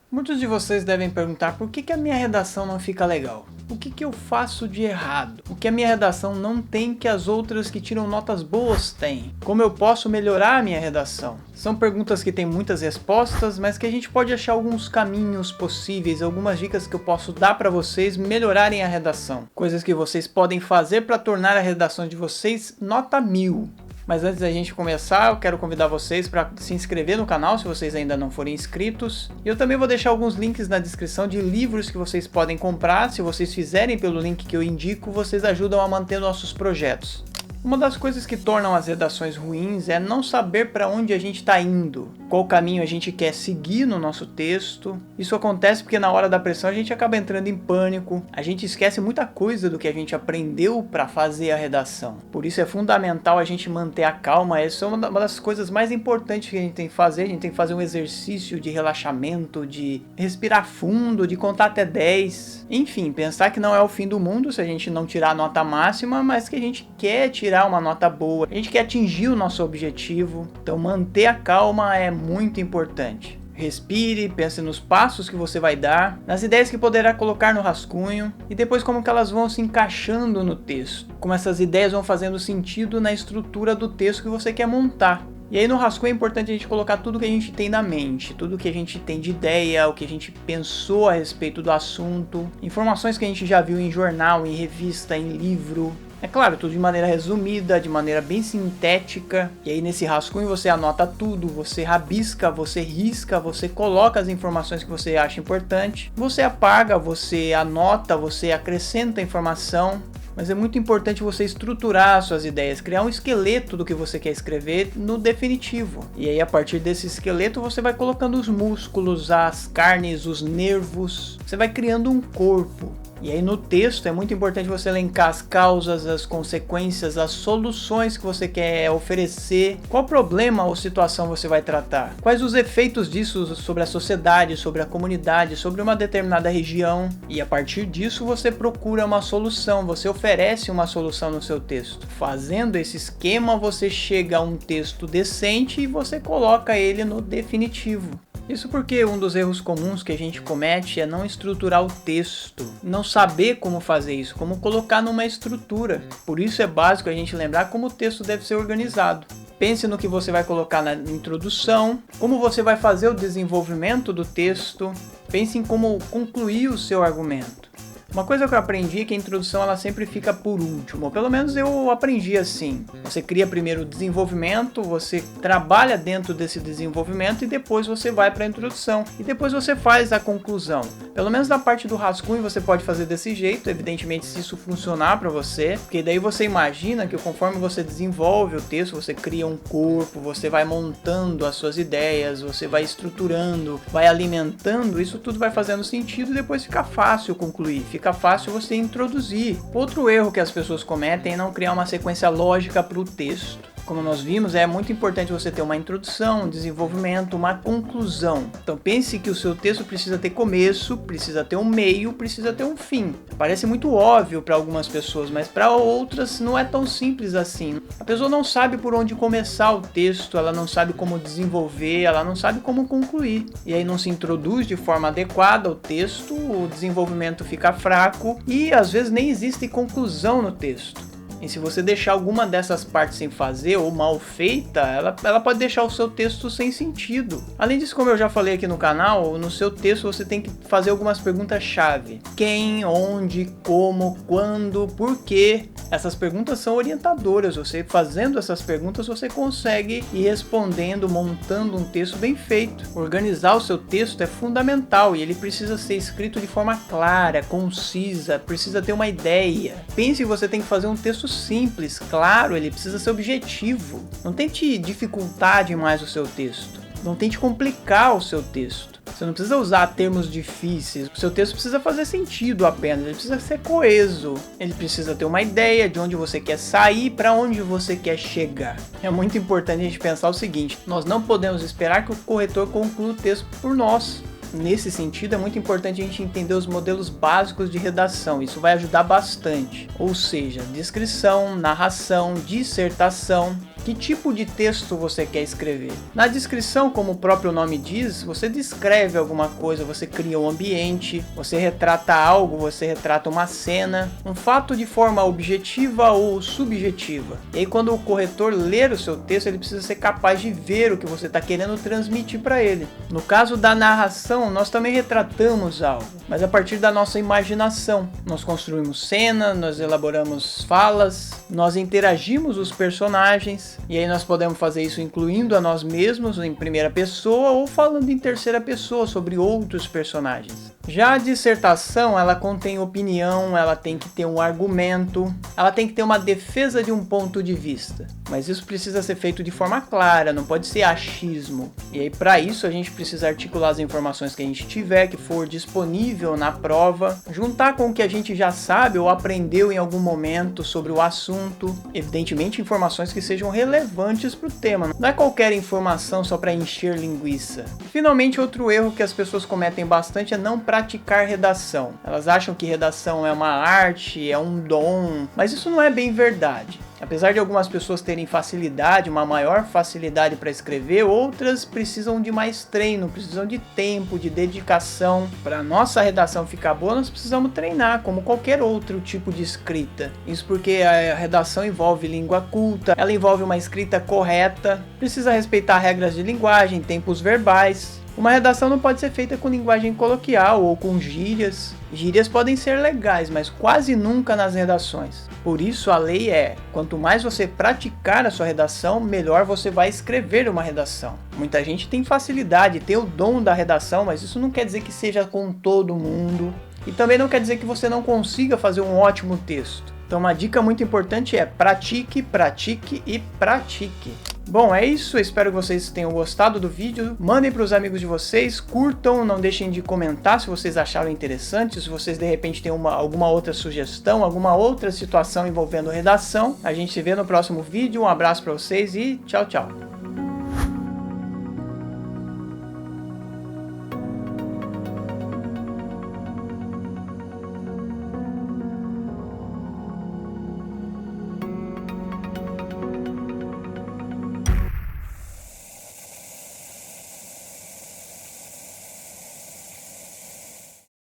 Muitos de vocês devem perguntar por que a minha redação não fica legal. O que eu faço de errado? O que a minha redação não tem que as outras que tiram notas boas têm? Como eu posso melhorar a minha redação? São perguntas que têm muitas respostas, mas que a gente pode achar alguns caminhos possíveis, algumas dicas que eu posso dar para vocês melhorarem a redação. Coisas que vocês podem fazer para tornar a redação de vocês nota 1000. Mas antes da gente começar, eu quero convidar vocês para se inscrever no canal, se vocês ainda não forem inscritos. E eu também vou deixar alguns links na descrição de livros que vocês podem comprar. Se vocês fizerem pelo link que eu indico, vocês ajudam a manter nossos projetos. Uma das coisas que tornam as redações ruins é não saber para onde a gente está indo, qual caminho a gente quer seguir no nosso texto. Isso acontece porque na hora da pressão a gente acaba entrando em pânico, a gente esquece muita coisa do que a gente aprendeu para fazer a redação. Por isso é fundamental a gente manter a calma, essa é uma das coisas mais importantes que a gente tem que fazer. A gente tem que fazer um exercício de relaxamento, de respirar fundo, de contar até 10. Enfim, pensar que não é o fim do mundo se a gente não tirar a nota máxima, mas que a gente quer tirar uma nota boa, a gente quer atingir o nosso objetivo. Então manter a calma é muito importante. Respire, pense nos passos que você vai dar, nas ideias que poderá colocar no rascunho e depois como que elas vão se encaixando no texto, como essas ideias vão fazendo sentido na estrutura do texto que você quer montar. E aí no rascunho é importante a gente colocar tudo que a gente tem na mente, tudo que a gente tem de ideia, o que a gente pensou a respeito do assunto, informações que a gente já viu em jornal, em revista, em livro. É claro, tudo de maneira resumida, de maneira bem sintética. E aí nesse rascunho você anota tudo, você rabisca, você risca, você coloca as informações que você acha importante. Você apaga, você anota, você acrescenta informação. Mas é muito importante você estruturar suas ideias, criar um esqueleto do que você quer escrever no definitivo. E aí a partir desse esqueleto você vai colocando os músculos, as carnes, os nervos. Você vai criando um corpo. E aí no texto é muito importante você elencar as causas, as consequências, as soluções que você quer oferecer, qual problema ou situação você vai tratar, quais os efeitos disso sobre a sociedade, sobre a comunidade, sobre uma determinada região. E a partir disso você procura uma solução, você oferece uma solução no seu texto. Fazendo esse esquema você chega a um texto decente e você coloca ele no definitivo. Isso porque um dos erros comuns que a gente comete é não estruturar o texto, não saber como fazer isso, como colocar numa estrutura. Por isso é básico a gente lembrar como o texto deve ser organizado. Pense no que você vai colocar na introdução, como você vai fazer o desenvolvimento do texto, pense em como concluir o seu argumento. Uma coisa que eu aprendi é que a introdução ela sempre fica por último, ou pelo menos eu aprendi assim. Você cria primeiro o desenvolvimento, você trabalha dentro desse desenvolvimento e depois você vai para a introdução. E depois você faz a conclusão. Pelo menos na parte do rascunho você pode fazer desse jeito, evidentemente se isso funcionar para você, porque daí você imagina que conforme você desenvolve o texto, você cria um corpo, você vai montando as suas ideias, você vai estruturando, vai alimentando, isso tudo vai fazendo sentido e depois fica fácil concluir. Fica fácil você introduzir. Outro erro que as pessoas cometem é não criar uma sequência lógica para o texto. Como nós vimos, é muito importante você ter uma introdução, um desenvolvimento, uma conclusão. Então pense que o seu texto precisa ter começo, precisa ter um meio, precisa ter um fim. Parece muito óbvio para algumas pessoas, mas para outras não é tão simples assim. A pessoa não sabe por onde começar o texto, ela não sabe como desenvolver, ela não sabe como concluir. E aí não se introduz de forma adequada o texto, o desenvolvimento fica fraco e às vezes nem existe conclusão no texto. E se você deixar alguma dessas partes sem fazer ou mal feita, ela pode deixar o seu texto sem sentido. Além disso, como eu já falei aqui no canal, no seu texto você tem que fazer algumas perguntas-chave. Quem, onde, como, quando, por quê? Essas perguntas são orientadoras. Você fazendo essas perguntas, você consegue ir respondendo, montando um texto bem feito. Organizar o seu texto é fundamental e ele precisa ser escrito de forma clara, concisa, precisa ter uma ideia. Pense que você tem que fazer um texto simples, claro, ele precisa ser objetivo. Não tente dificultar demais o seu texto. Não tente complicar o seu texto. Você não precisa usar termos difíceis. O seu texto precisa fazer sentido apenas. Ele precisa ser coeso. Ele precisa ter uma ideia de onde você quer sair, para onde você quer chegar. É muito importante a gente pensar o seguinte: nós não podemos esperar que o corretor conclua o texto por nós. Nesse sentido, é muito importante a gente entender os modelos básicos de redação. Isso vai ajudar bastante. Ou seja, descrição, narração, dissertação. Que tipo de texto você quer escrever? Na descrição, como o próprio nome diz, você descreve alguma coisa, você cria um ambiente, você retrata algo, você retrata uma cena, um fato de forma objetiva ou subjetiva. E aí quando o corretor ler o seu texto, ele precisa ser capaz de ver o que você está querendo transmitir para ele. No caso da narração, nós também retratamos algo, mas a partir da nossa imaginação. Nós construímos cenas, nós elaboramos falas, nós interagimos os personagens, e aí nós podemos fazer isso incluindo a nós mesmos em primeira pessoa ou falando em terceira pessoa sobre outros personagens. Já a dissertação, ela contém opinião, ela tem que ter um argumento, ela tem que ter uma defesa de um ponto de vista. Mas isso precisa ser feito de forma clara, não pode ser achismo. E aí para isso a gente precisa articular as informações que a gente tiver, que for disponível na prova, juntar com o que a gente já sabe ou aprendeu em algum momento sobre o assunto. Evidentemente informações que sejam relevantes para o tema, não é qualquer informação só para encher linguiça. Finalmente, outro erro que as pessoas cometem bastante é não praticar redação. Elas acham que redação é uma arte, é um dom, mas isso não é bem verdade. Apesar de algumas pessoas terem facilidade, uma maior facilidade para escrever, outras precisam de mais treino, precisam de tempo, de dedicação. Para a nossa redação ficar boa, nós precisamos treinar, como qualquer outro tipo de escrita. Isso porque a redação envolve língua culta, ela envolve uma escrita correta, precisa respeitar regras de linguagem, tempos verbais. Uma redação não pode ser feita com linguagem coloquial ou com gírias. Gírias podem ser legais, mas quase nunca nas redações. Por isso a lei é, quanto mais você praticar a sua redação, melhor você vai escrever uma redação. Muita gente tem facilidade, tem o dom da redação, mas isso não quer dizer que seja com todo mundo. E também não quer dizer que você não consiga fazer um ótimo texto. Então uma dica muito importante é pratique, pratique e pratique. Bom, é isso, eu espero que vocês tenham gostado do vídeo, mandem para os amigos de vocês, curtam, não deixem de comentar se vocês acharam interessante, se vocês de repente têm alguma outra sugestão, alguma outra situação envolvendo redação. A gente se vê no próximo vídeo, um abraço para vocês e tchau, tchau.